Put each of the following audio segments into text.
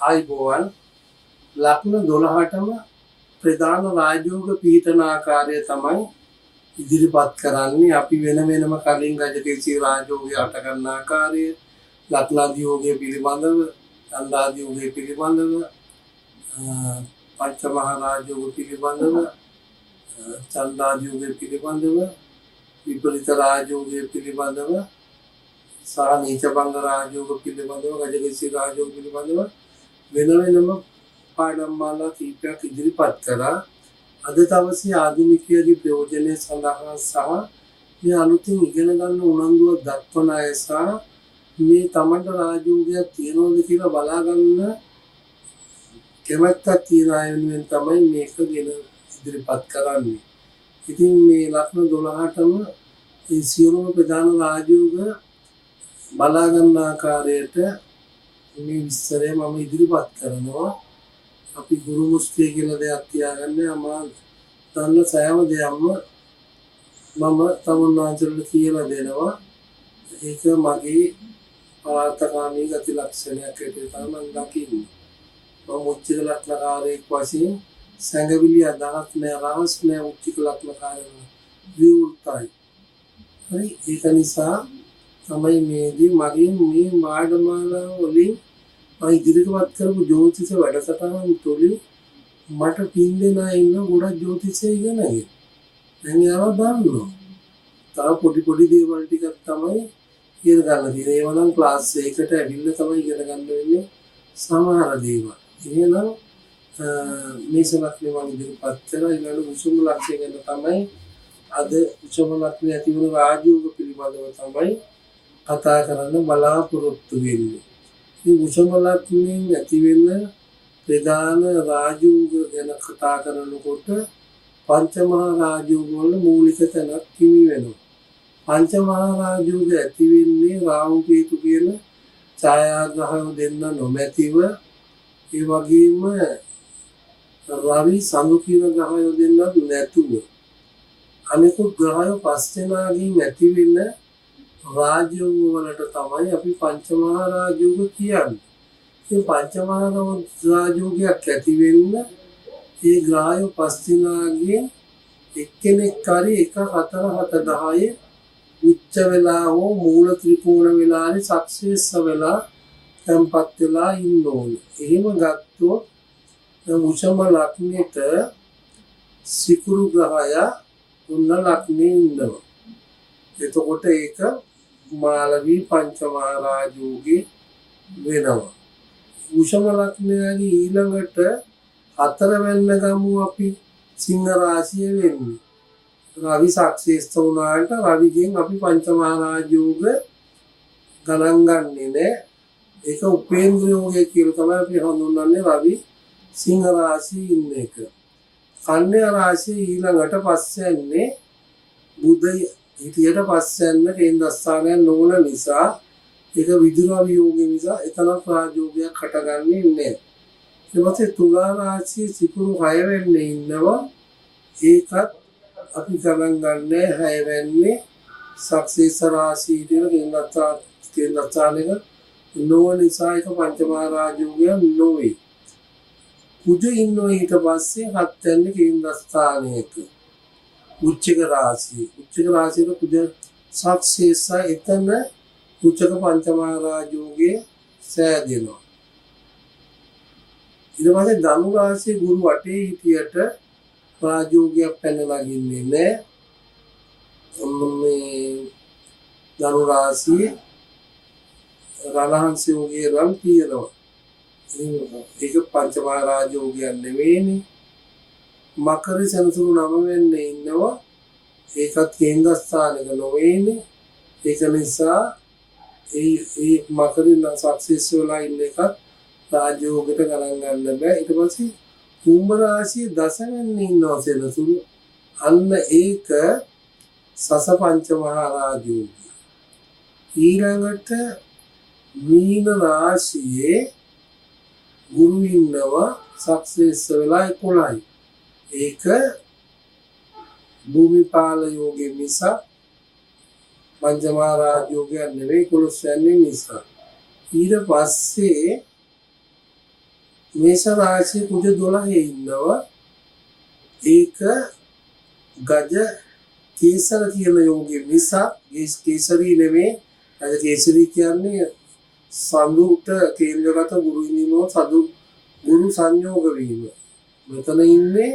ආයිබෝවන් ලග්න 12ටම ප්‍රධාන රාජයෝග පීඨන ආකාරය තමයි ඉදිරිපත් කරන්නේ. අපි වෙන වෙනම කලින් ගජකේසී රාජයෝගය අට ගන්න ආකාරය, ලග්නාදි යෝගය පිළිබඳව, චන්ද්‍රාදි යෝගය පිළිබඳව, පංචමහා රාජයෝග පිළිබඳව, චන්ද්‍රාදි යෝගය පිළිබඳව, විපරිත රාජයෝගය පිළිබඳව සහ නීචභංග රාජයෝග පිළිබඳව, ගජකේසී රාජයෝග පිළිබඳව වෙන වෙනම පාඩම් මාලා කීපයක් ඉදිරිපත් කරා. අද දවසේ ආධුනිකයගේ ප්‍රයෝජනය සඳහා සහ මේ අලුතින් ඉගෙන ගන්න උනන්දුව දක්වන අය සහ මේ තමන්ට රාජයෝගයක් තියෙනවද කියලා බලා ගන්න කැමැත්තක් තියෙන අය වෙනුවෙන් තමයි මේක ගෙන ඉදිරිපත් කරන්නේ. ඉතින් මේ ලග්න 12ටම ඒ සියලුම ප්‍රධාන රාජයෝග බලා ගන්න ආකාරයට මේ විස්තරය මම ඉදිරිපත් කරනවා. අපි ගුරු මුස්තිය කියලා දෙයක් තියාගන්නේ අමා දන්න සෑම දෙයක්ම මම තමුන්වහන්සේට කියලා දෙනවා. ඒක මගේ පරාර්ථකාමී ගති ලක්ෂණයක් හැටියට තමයි මම දකින්නේ. මම උච්චක ලක්ෂණකාරයෙක් වශයෙන් සංගවිලි අදහස් නෑ, රහස් නෑ, උච්චක ලක්ෂණකාරයෙක් විවෘතයි. හරි, ඒක නිසා තමයි මේදී මගේ මේ මාඩමාලා වලින් මම ඉදිරිපත් කරපු ජ්‍යොතිෂ වැඩසටහන් තුලින් මට පින් දෙන අය ඉන්න ගොඩක් ජ්‍යොතිෂය ඉගෙනගෙන. දැන් ඒවා දන්නවා. තව පොඩි දේවල් ටිකක් තමයි ඉගෙන ගන්න තියෙන්නේ. ඒවා නම් ක්ලාස් 1කට ඇවිල්ලා තමයි ඉගෙන ගන්න වෙන්නේ සමහර දේවල්. එහෙනම් මේ සලක්නේ මම ඉදිරිපත් කරලා ඊළඟ උසුම ලක්ෂය ගැන තමයි අද උසුම ලක්ෂණ ඇති වුණු රාජයෝග පිළිබඳව තමයි කතා කරන්න බලාපොරොත්තු වෙන්නේ. මේ උසම ලක්ෂණයෙන් ඇති වෙන ප්‍රධාන රාජයෝග ගැන කතා කරනකොට පංචමහා රාජයෝග වල මූලික තැනක් හිමි වෙනවා. පංචමහා රාජයෝග ඇති වෙන්නේ රාහු කේතු කියන ඡායාග්‍රහයෝ දෙන්න නොමැතිව, ඒ වගේම රවි සඳු කියන ග්‍රහයෝ දෙන්නත් නැතුව අනිකුත් ග්‍රහයෝ පස් දෙනාගෙන් ඇති වෙන රාජයෝග වලට තමයි අපි පංචමහා රාජයෝග කියන්නේ. මේ පංචමහා රාජයෝගයක් ඇති වෙන්න ඒ ග්‍රහයෝ පස් දෙනාගෙන් එක්කෙනෙක් හරි 1 4 7 10 උච්ච වෙලා හෝ මූල ත්‍රිකෝණ වෙලා හරි සක්සේස්ස වෙලා තැන්පත් වෙලා ඉන්න ඕනේ. එහෙම ගත්තොත් උසම ලග්නෙට සිකුරු ග්‍රහය උන්න ලග්නේ ඉන්නවා. එතකොට ඒක මාලවී පංචමහා රාජයෝගේ වෙනවා. උෂම ලග්නයේ ඊළඟට 4 වෙන්න ගමු අපි සිංහ රාශිය වෙන්නේ. රවි සක්සේස්ත වුණාට රවිගෙන් අපි පංචමහා රාජයෝග ගණන් ගන්නෙ නෑ. ඒක උපේන්ද්‍ර යෝගය කියලා තමයි අපි හඳුන්වන්නේ රවි සිංහ රාශියේ ඉන්න එක. කන්‍යා රාශිය ඊළඟට පස්සෙන්නේ බුධය. හිටියට පස්සෙන්න කේන්ද්‍රස්ථානයක් නොවන නිසා ඒක විදුරවි යෝගය නිසා එතන රාජයෝගයක් හටගන්නේ නැහැ. ඊට පස්සේ තුලා රාශියේ සිකුරු 6 වෙන්නේ ඉන්නවා. ඒකත් අපි ගණන් ගන්නෑ 6 වෙන්නේ සක්සේස රාශිය කියලා කේන්ද්‍රස්ථානයක නොවන නිසා ඒක පංචමහා රාජයෝගයක් නොවේ. කුජ ඉන්නෝ ඊට පස්සේ 7 වෙන්නේ කේන්ද්‍රස්ථානයක. උච්චක රාශියේ කුජ සක්සේස එතන උච්චක පංචමහා රාජයෝගයේ සෑදෙනවා. ඊට පස්සේ ධනු රාශියේ ගුරු වටේ හිටියට රාජයෝගයක් පැනලා ගින්නේ නැහැ. මේ ධනු රාශියේ රණහංස යෝගයේ රන් තියෙනවා. ඒක පංචමහා රාජයෝගයක් නෙවෙයිනේ. මකර සෙනසුරු 9 වෙන්නේ ඉන්නවා. ඒකත් කේන්ද්‍රස්ථානයක නොවේනේ. ඒක නිසා ඒ මකරින් සක්සස් වෙලා ඉන්න එකත් රාජයෝගයට ගණන් ගන්න බෑ. ඊට පස්සේ කුම්භ රාශියේ 10 වෙන්නේ ඉන්නවා සෙනසුරු. අන්න ඒක සස පංචමහා රාජයෝගය. ඊළඟට මීන රාශියේ ගුරු ඉන්නවා සක්සස් වෙලා 11යි. ඒක භූමිපාල යෝගය නිසා පංචමහා රාජයෝගයක් නෙවෙයි 11 වෙනි නිසා. ඊට පස්සේ මේෂ රාශිය කුජ 12 ඉන්නවා. ඒක ගජ කේසර කියන යෝගයේ නිසා කේසරී නෙමෙයි. අද කේසරී කියන්නේ සඳුට කේන්ද්‍රගත ගුරු හිමිනෝ සඳු ගුරු සංයෝග වීම. මෙතන ඉන්නේ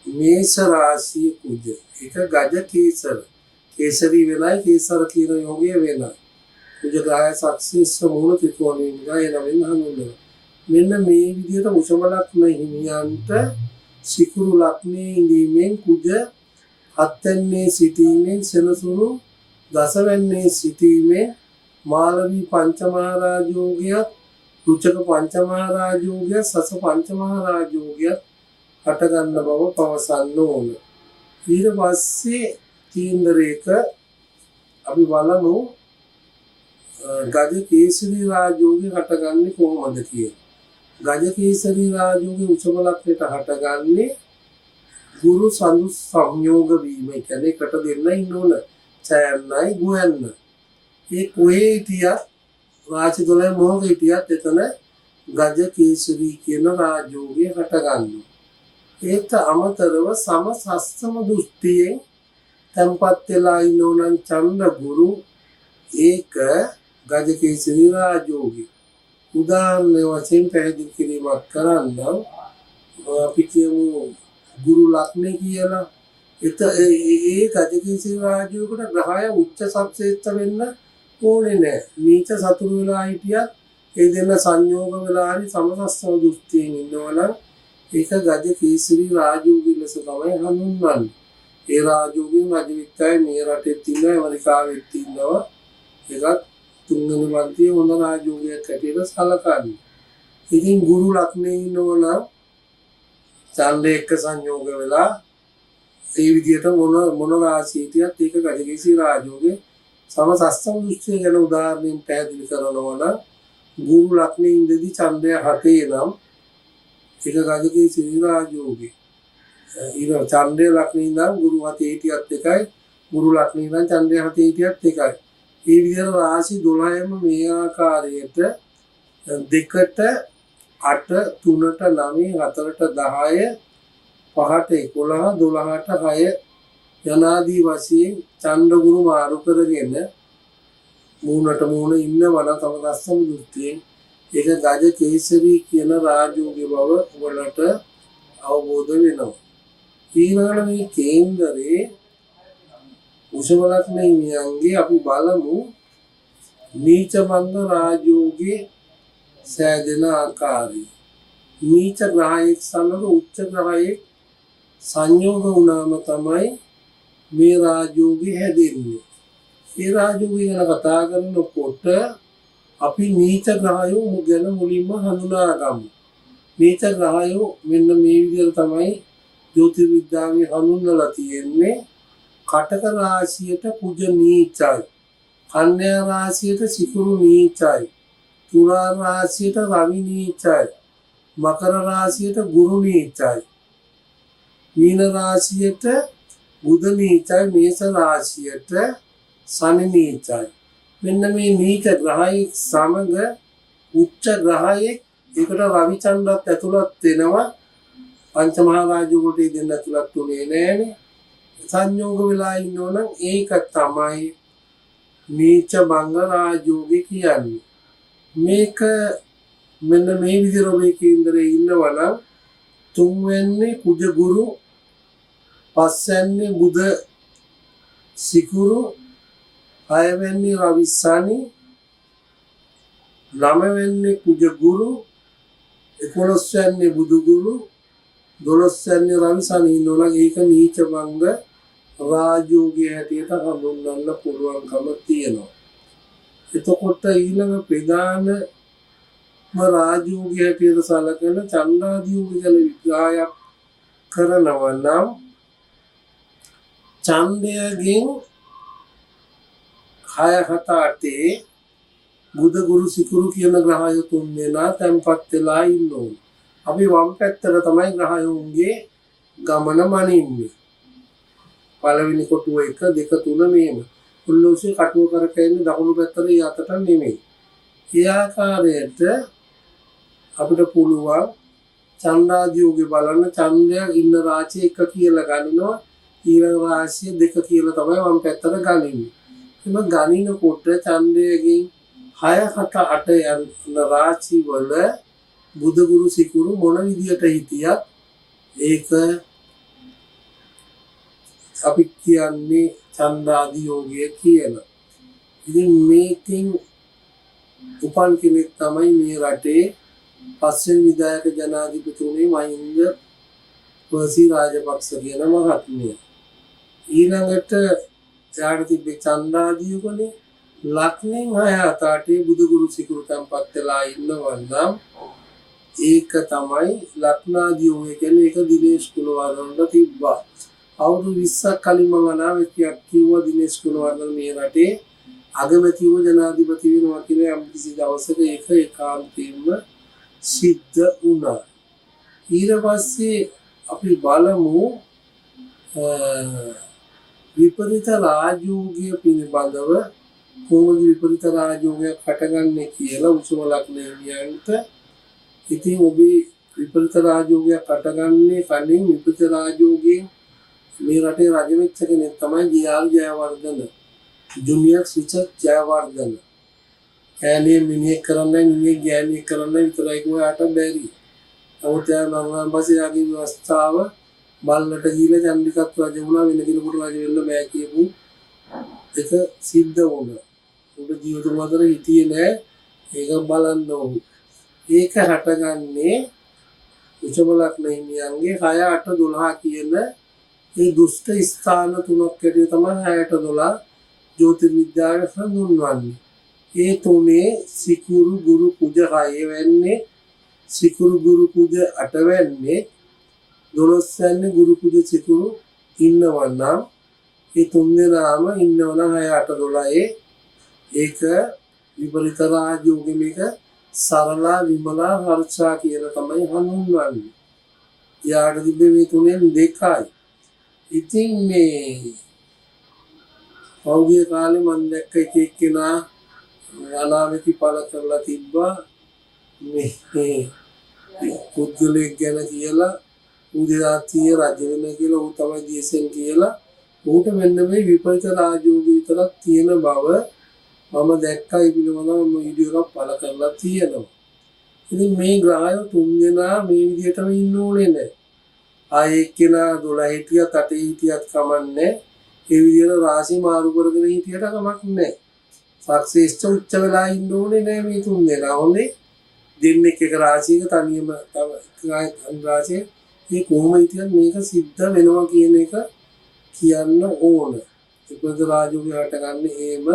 මේෂ රාශිය කුජ. ඒක ගජ කේසර. කේසරී වෙනයි කේසර කියන යෝගය වෙනයි. කුජ ග්‍රහය සක්සේස්ස මූල ත්‍රිකෝණය නිසා එන වෙන හඳුන්වනවා. මෙන්න මේ විදිහට උෂම ලග්න හිමියන්ට සිකුරු ලග්නයේ ඉඳීමෙන් කුජ හත්වැන්නේ සිටීමෙන් සෙනසුරු දසවැන්නේ සිටීමෙන් මාළවී පංචමහා රාජයෝගයත් රුචක පංචමහා රාජයෝගයත් සස පංචමහා රාජයෝගයත් හට ගන්න බව පවසන්න ඕන. ඊට පස්සේ කේන්දරයක අපි බලමු ගජ කේසරී රාජයෝගය හටගන්නේ කොහොමද කියලා. ගජ කේසරී රාජයෝගයේ උෂම ලග්නයට හටගන්නේ ගුරු සඳු සංයෝග වීම. ඒ කියන්නේ එකට දෙන්න ඉන්න ඕන. ඡයන්නයි ගුයන්න. ඒ කොහේ හිටියත් රාශි 12 මොහොක හිටියත් එතන ගජ කේසරී කියන රාජයෝගය හටගන්නවා. ඒත් අමතරව සම සස්තම දෘෂ්ටියෙන් තැන්පත් වෙලා ඉන්න ඕන චන්ද්‍ර ගුරු ඒක ගජ කේසරී රාජයෝගය. උදාහරණ වශයෙන් පැහැදිලි කිරීමක් කරන්නම්. අපි කියමු ගුරු ලග්නේ කියලා. ඒ ගජ කේසරී රාජයෝගයට ග්‍රහය උච්ච සබ්සේත්ත වෙන්න ඕනේ නැහැ. නීච සතුරු වෙලා හිටියත් ඒ දෙන්න සංයෝග වෙලා හරි සමසස්තම දෘෂ්ටියෙන් ඉන්නවනම් ඒක ගජ කේසරී රාජයෝගය ලෙස තමයි හඳුන්වන්නේ. ඒ රාජයෝගයෙන් රජ වික්කයි මේ රටෙත් ඉන්නවා ඇමරිකාවෙත් ඉන්නවා. ඒකත් තුන්වෙනි පන්තියේ හොඳ රාජයෝගයක් හැටියට සැලකන්නේ. ඉතින් ගුරු ලග්නේ ඉන්නවනම් ඡන්දේ එක්ක සංයෝග වෙලා ඒ විදිහට මොන රාශියටියත් ඒක ගජකේසරී රාජයෝගේ සමසස්තම දෘෂ්ටිය ගැන උදාහරණයෙන් පැහැදිලි කරනවා නම් ගුරු ලග්නේ ඉඳදී ඡන්දය 7 නම් ඒක ගජකේසරී රාජයෝගේ. ඊට ඡන්දේ ලග්නේ ඉඳන් ගුරු 7 හිටියත් එකයි ගුරු ලග්නේ ඉඳන් ඡන්දේ 7 හිටියත් එකයි. මේ විදිහට රාශි 12ම මේ ආකාරයට 2ට 8 3ට 9 4ට 10 5ට 11 12ට 6 යනාදී වශයෙන් චන්ද්‍ර ගුරු මාරු කරගෙන මූණට මූණ ඉන්නවන තම දස්සම දෘෂ්ටියෙන් ඒක ගජ කේසරී කියන රාජයෝගී බව වලට අවබෝධ වෙනවා. ඊළඟට මේ කේන්දරේ උෂම ලග්නේ නියංගේ අපි බලමු නීච මංග රාජයෝගේ සෑදෙන ආකාරය. නීච ග්‍රහයෙක් සමග උච්ච ග්‍රහයෙක් සංයෝග වුණාම තමයි මේ රාජයෝගය හැදෙන්නේ. ඒ රාජයෝගය ගැන කතා කරනකොට අපි නීච ග්‍රහයෝ ගැන මුලින්ම හඳුනා ගමු. නීච ග්‍රහයෝ මෙන්න මේ විදිහට තමයි ජ්‍යොතිර්විද්‍යාවේ හඳුන්වලා තියෙන්නේ. කටක රාශියට කුජ නීචයි. කන්‍යා රාශියට සිකුරු නීචයි. තුලා රාශියට රවි නීචයි. මකර රාශියට ගුරු නීචයි. මීන රාශියට බුධ නීචයි. මේෂ රාශියට ශනි නීචයි. මෙන්න මේ නීච ග්‍රහයෙක් සමග උච්ච ග්‍රහයෙක් ඒකට රවි චන්ද්‍රත් ඇතුළත් වෙනවා. පංචමහා රාජයෝගයට දෙන්න ඇතුළත් උනේ නෑනේ. සංයෝග වෙලා ඉන්නවනම් ඒක තමයි නීච භංග රාජයෝගය කියන්නේ. මේක මෙන්න මේ විදිහට ඔබේ කේන්දරේ ඉන්නවනම් තුන්වෙන්නේ කුජ ගුරු, පස්වෙන්නේ බුධ සිකුරු, හයවෙන්නේ රවි ශනි, නවවෙන්නේ කුජ ගුරු, 11වෙන්නේ බුදු ගුරු, 12වෙන්නේ රවි ශනි ඉන්නවනම් ඒක නීච භංග රාජයෝගයේ හැටියට හඳුන්වන්න පුළුවන්කම තියෙනවා. එතකොට ඊළඟ ප්‍රධානම රාජයෝගයේ හැටියට සැලකෙන චන්ද්‍රාදියෝගය ගැන විග්‍රහයක් කරනවා නම් ඡන්දයෙන් 6 7 8 බුධ ගුරු සිකුරු කියන ග්‍රහය තුන් දෙනා තැන්පත් වෙලා ඉන්න ඕනේ. අපි වම් පැත්තට තමයි ග්‍රහයෝන්ගේ ගමන මනින්නේ. පළවෙනි කොටුව 1 2 3 මේම. උල්ලෝෂේ කටුව කරකැවෙන්නේ දකුණු පැත්තට යටට නෙමෙයි. ඒ ආකාරයට අපිට පුළුවන් චන්ද්‍රාදියෝගේ බලන්න ඡන්දය ඉන්න රාශිය 1 කියලා ගන්නවා ඊළඟ රාශිය 2 කියලා තමයි වම් පැත්තට ගනින්නේ. එම ගණිනකොට ඡන්දයෙන් 6 7 8 යන රාශි වල බුධ ගුරු සිකුරු මොන විදියට හිටියත් ඒක අපි කියන්නේ චන්ද්‍රාදියෝගය කියලා. ඉතින් මේකෙන් උපන් කෙනෙක් තමයි මේ රටේ පස්වෙනි විධායක ජනාධිපතිතුමේ මහින්ද පර්සි රාජපක්ෂ කියන මහත්මිය. ඊළඟට යාට තිබ්බේ චන්ද්‍රාදියෝගනේ ලග්නෙන් 6 7 බුදු ගුරු සිකුරු තැන්පත් වෙලා ඉන්නවනම් ඒක තමයි ලග්නාදියෝගය කියන්නේ. ඒක දිනේෂ් කුලවර්ධනට තිබ්බා. අවුරුදු 20ක් කලින් මම අනාවැකියක් කිව්වා දිනේෂ් කුලවර්ධන මේ රටේ අගමැතිව ජනාධිපති වෙනවා කියලා යම් කිසි දවසක ඒක ඒකාන්තයෙන්ම සිද්ධ වුණා. ඊට පස්සේ අපි බලමු විපරිත රාජෝගය පිළිබඳව කොහොමද විපරිත රාජෝගයක් හටගන්නේ කියලා උසම ලග්නයන්ට. ඉතින් ඔබේ විපරිත රාජෝගයක් හටගන්නේ කලින් විපරිත රාජෝගයෙන් මේ රටේ රජ වෙච්ච කෙනෙක් තමයි ජී.ආර්. ජයවර්ධන. ජුනියර් රිචඩ් ජයවර්ධන. කෑලිය මිනිහෙක් කරන්නේ මිනිහෙක් ගෑණියෙක් කරන්නේ විතරයි කොහාට බැරි. නමුත් යා මම පස්සේ ආගේ ව්‍යවස්ථාව බල්ලට ගිහලා චන්දිකත් රජ වුණා වෙන කෙනෙකුට රජ වෙන්න බෑ කියපු එක සිද්ධ වුණා. උඹ ජීවිතුන් අතර හිටියේ නෑ. ඒක බලන්න ඕන. ඒක හටගන්නේ උචම ලග්නහිමියන්ගේ 6 8 12 කියන ඒ දුෂ්ට ස්ථාන තුනක් ඇටිය තමයි 6 8 12 ජ්‍යොතිර්විද්‍යාවේ හඳුන්වන්නේ. ඒ තුනේ සිකුරු ගුරු කුජ 6 වෙන්නේ සිකුරු ගුරු කුජ 8 වෙන්නේ 12 වෙන්නේ ගුරු කුජ සිකුරු ඉන්නවනම් ඒ තුන් දෙනාම ඉන්නවනම් 6 8 12 ඒක විපරිත රාජෝගෙ මේක සරලා විමලා හර්ෂා කියලා තමයි හඳුන්වන්නේ. යාට තිබ්බේ මේ තුනෙන් දෙකයි. ඉතින් මේ පෞද්ගලික කාලේ මම දැක්ක එක එක්කෙනා අනාවැකි පළ කරලා තිබ්බා මේ පුද්ගලයෙක් ගැන කියලා උදේාතිය රජ වෙන කියලා ඌ තමයි දේශෙන් කියලා ඌට මෙන්න මේ විපරිත රාජෝගය විතරක් තියෙන බව මම දැක්කා. ඒ පිළිබඳව මම වීඩියෝ එකක් පළ කරලා තියෙනවා. ඉතින් මේ ග්‍රහය තුන් දෙනා මේ විදිහටම ඉන්න ඕනේ නැහැ. ආයේ එක්කෙනා 12 හිටියත් 8 හිටියත් කමන්නේ. ඒ විදිහට රාශි මාරු කරගෙන හිටියට කමක් නැහැ. සක්සේස්ට උච්ච වෙලා ඉන්න ඕනේ නැහැ මේ තුන් දෙනා. ඕනේ දෙන්නෙක් එක රාශියක තනියම තව රාශිය මේ කොහොම හිටියත් මේක සිද්ධ වෙනවා කියන එක කියන්න ඕන. විපරිත රාජෝගය හටගන්නේ එහෙම.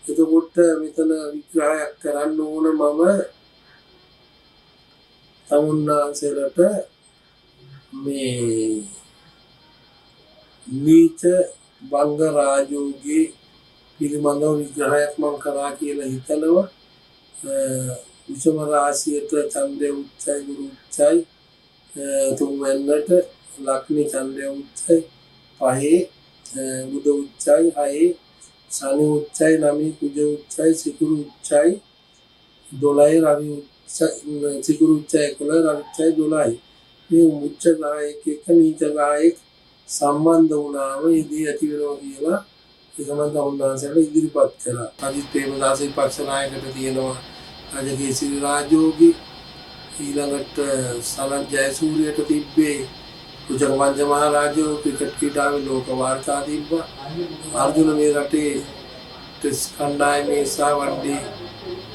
එතකොට මෙතන විග්‍රහයක් කරන්න ඕන මම තමුන්නාන්සලට මේ නීච බංග රාජෝගයේ පිළිබඳව විග්‍රහයක් මම කරා කියලා හිතනවා. විෂම රාශියට ඡන්දය උච්චයි ගුරු උච්චයි තුන් වෙන්නට ලග්නේ ඡන්දය උච්චයි 5 බුධ උච්චයි 6 ශනි උච්චයි 9 කුජ උච්චයි සිකුරු උච්චයි 12 රවි උච්චයි සිකුරු උච්චයි 11 රවි උච්චයි 12 මේ උච්ච ගායක එක නීච ගායක සම්බන්ධ වුණාම ඉදී ඇති වෙනවා කියලා ඒකම තමුන්නාන්සලා ඉදිරිපත් කළා. අදිත් ප්‍රේමදාස විපක්ෂ නායකට තියෙනවා රාජකේසී රාජෝගී. ඊළඟට සනත් ජයසූරියට තිබ්බේ කුජක මංජ මහරජෝ ක්‍රිකට් ක්‍රීඩාවේ ලෝක වාර්තා තිබ්බා. අර්ජුන මේ රටේ ටෙස්ට් කණ්ඩායමේ සාවර්දී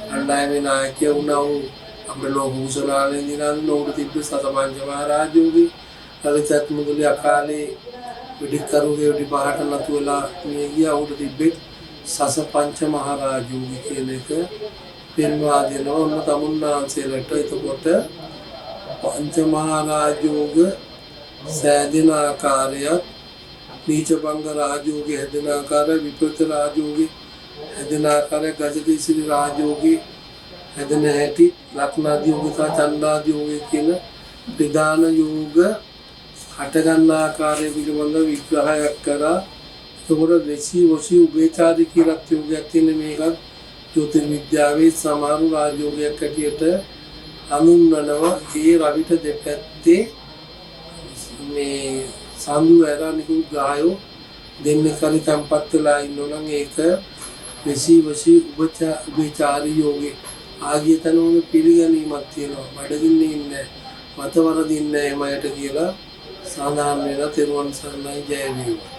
කණ්ඩායමේ නායකයා වුණා වූ අපේ ලෝක කුසලාලේ දිනන නෝඩ තිබ්බේ සතමංජ මහරජෝගේ. රජත් මුගලේ අකාලේ විදිකරුගේ විදි පහට නතු වෙලා මේ ගියා. උඩ තිබ්බේ සස පංච මහරජෝගේ කියන එක පෙන්වා දෙනවා. ඔන්න තමුන්නාන්සේලට එතකොට පංච මහරජෝග සෑදෙන ආකාරයත් නීච බංග රාජෝගය හැදෙන ආකාරය විපරිත රාජෝගය හැදෙන ආකාරය ගජකේසී රාජෝගය හැදෙන හැටි ලග්නාදියෝගය සහ චන්ද්‍රාදියෝගය කියන ප්‍රධාන යෝග හටගන්න ආකාරය පිළිබඳව විග්‍රහයක් කරා. එතකොට දේශී වශී උභයචාරී කියලා යෝගයක් තියෙන මේකත් ජ්‍යොතිර්විද්‍යාවේ සමහරු රාජෝගයක් ඇටියට හඳුන්වනවා. ඒ රවිට දෙපැත්තේ මේ සඳු ඇර නිකුත් ගායෝ දෙන්නෙක් හරි තැන්පත් වෙලා ඉන්නවා නම් ඒක වශී උපචාරී යෝගේ ආගිය තනෝම පිළිගැනීමක් තියෙනවා. බඩගින්නේ ඉන්නේ මත වරදින්නේ එමයට කියලා සාධාරණ වෙලා තෙරුවන් සරණයි ජය වේවා.